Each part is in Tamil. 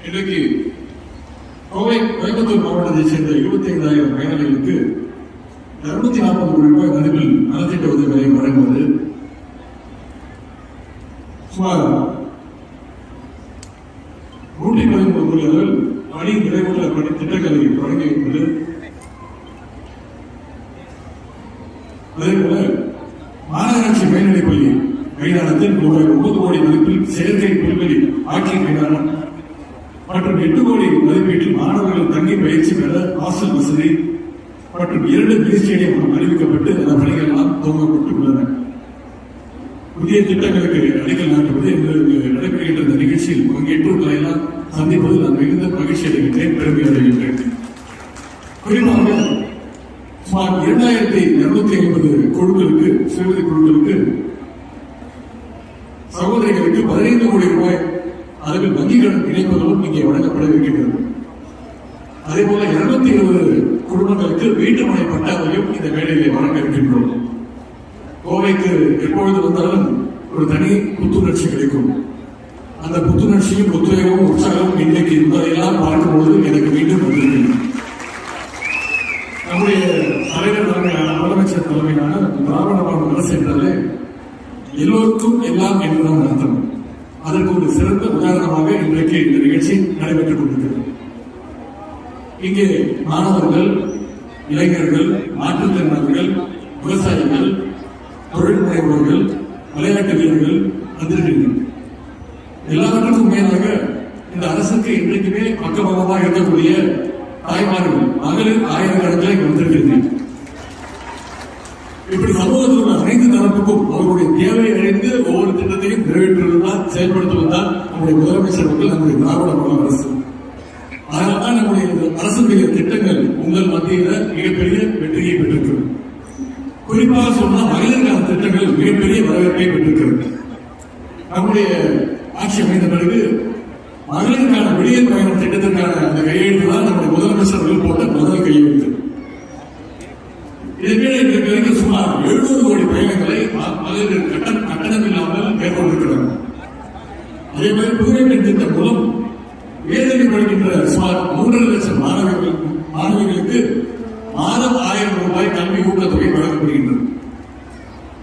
இன்றைக்கு கோயம்புத்தூர் மாவட்டத்தைச் சேர்ந்த 25,000 பயனாளிகளுக்கு 240 கோடி ரூபாய் மதிப்பில் நலத்திட்ட உதவிகளை வழங்குவது, சுமார் 113 கோடி பணி நிறைவுள்ள திட்டங்களை தொடங்கி வைப்பது, அதேபோல மாநகராட்சி மேல்நிலைப் பள்ளி மைதானத்தில் ரூபாய் 9 கோடி மதிப்பில் செயற்கை புல்வெளி ஆட்சி மைதானம் மற்றும் 8 கோடி மதிப்பீட்டில் மாணவர்கள் தங்கி பயிற்சி பெற ஹாஸ்டல் வசதி மற்றும் 2 மினி ஸ்டேடியம் அறிவிக்கப்பட்டு அந்த பணிகள் எல்லாம் துவங்கப்பட்டு உள்ளன. புதிய திட்டங்களுக்கு அடிக்கல் நாட்டுவது எங்களுக்கு நடைபெறுகின்ற இந்த நிகழ்ச்சியில் பங்கேற்றுள்ள எல்லாம் சந்திப்பது நான் மிகுந்த மகிழ்ச்சி அடைகின்றேன், பெருமை அடைகின்றேன். குறிப்பாக சுமார் 2,250 குழுக்களுக்கு, சிறுவதி குழுக்களுக்கு, சகோதரிகளுக்கு 15 கோடி ரூபாய் அளவில் வங்கிகள் இணைப்பதும் இங்கே வழங்கப்பட இருக்கின்றது. அதேபோல 220 குடும்பங்களுக்கு வீட்டுமனை பட்டாவையும் இந்த வேலையிலே வழங்க இருக்கின்றோம். கோவைக்கு எப்பொழுது வந்தாலும் ஒரு தனி புத்துணர்ச்சி கிடைக்கும். அந்த புத்துணர்ச்சியும் உத்வேகமும் உற்சாகமும் இன்றைக்கு இருப்பதையெல்லாம் பார்க்கும்போது எனக்கு மீண்டும் வந்திருக்கிறது. நம்முடைய தலைவர் தலைமையிலான, முதலமைச்சர் தலைமையிலான திராவிட மாடல் அரசு என்றாலே எல்லோருக்கும் எல்லாம் என்றுதான் அர்த்தம். அதற்கு ஒரு சிறந்த உதாரணமாக இன்றைக்கு இந்த நிகழ்ச்சி நடைபெற்றுக் கொண்டிருக்கிறது. இங்கே மாணவர்கள், இளைஞர்கள், மாற்றுத்திறனாளிகள், விவசாயிகள், தொழில் முனைவோர்கள், விளையாட்டு வீரர்கள் வந்திருக்கிறார்கள். எல்லாவற்றுக்கும் மேலாக இந்த அரசுக்கு இன்றைக்குமே பக்கபலமாக இருக்கக்கூடிய தாய்மார்கள், மகளிர் ஆயிரக்கணக்கில் வந்திருக்கிறார்கள். இப்படி சமூகத்தில் உள்ள அனைத்து தரப்புக்கும் அவர்களுடைய தேவை அறிந்து ஒவ்வொரு திட்டத்தையும் நிறைவேற்றுவதுதான், செயல்படுத்துவதுதான் நம்முடைய முதலமைச்சர் அவர்கள், நம்முடைய திராவிட மாடல் அரசு. அதனால்தான் நம்முடைய அரசுடைய திட்டங்கள் உங்கள் மத்தியில மிகப்பெரிய வெற்றியை பெற்றிருக்கிறது. குறிப்பாக சொன்னால் மகளிருக்கான திட்டங்கள் மிகப்பெரிய வரவேற்பை பெற்றிருக்கிறது. நம்முடைய ஆட்சி அமைந்த பிறகு மகளிருக்கான வெளியே பயணம் திட்டத்திற்கான அந்த கையெழுத்து தான் நம்முடைய முதலமைச்சர் அவர்கள் போட்ட முதல் கையெழுத்து. இதற்கு வரைக்கும் சுமார் 700 கோடி பயணங்களை மகளிர் கட்டணம் இல்லாமல் மேற்கொண்டிருக்கிறார். அதே மாதிரி புதுமை பெண் திட்டம் மூலம் வேதனை படிக்கின்ற சுமார் 3.5 லட்சம் மாணவிகளுக்கு மாதம் 1000 ரூபாய் கல்வி ஊக்கத்தொகை வழங்கப்படுகின்றது.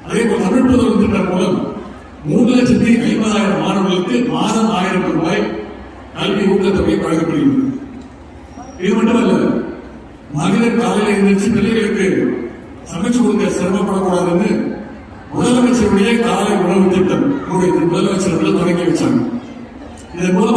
அதே போல் தமிழ் புதல்வன் திட்டம் மூலம் 3,50,000 மாணவர்களுக்கு மாதம் 1000 ரூபாய் கல்வி ஊக்கத்தொகை வழங்கப்படுகின்றது. இது மட்டுமல்ல, மகளிர் காலையில் எழுந்திருச்சு பிள்ளைகளுக்கு சமைச்சு கொடுக்க சிரமப்படக்கூடாதுன்னு முதலமைச்சருடைய காலை உணவு திட்டம் முதலமைச்சர்கள் தொடங்கி வச்சாங்க. இதன் மூலம்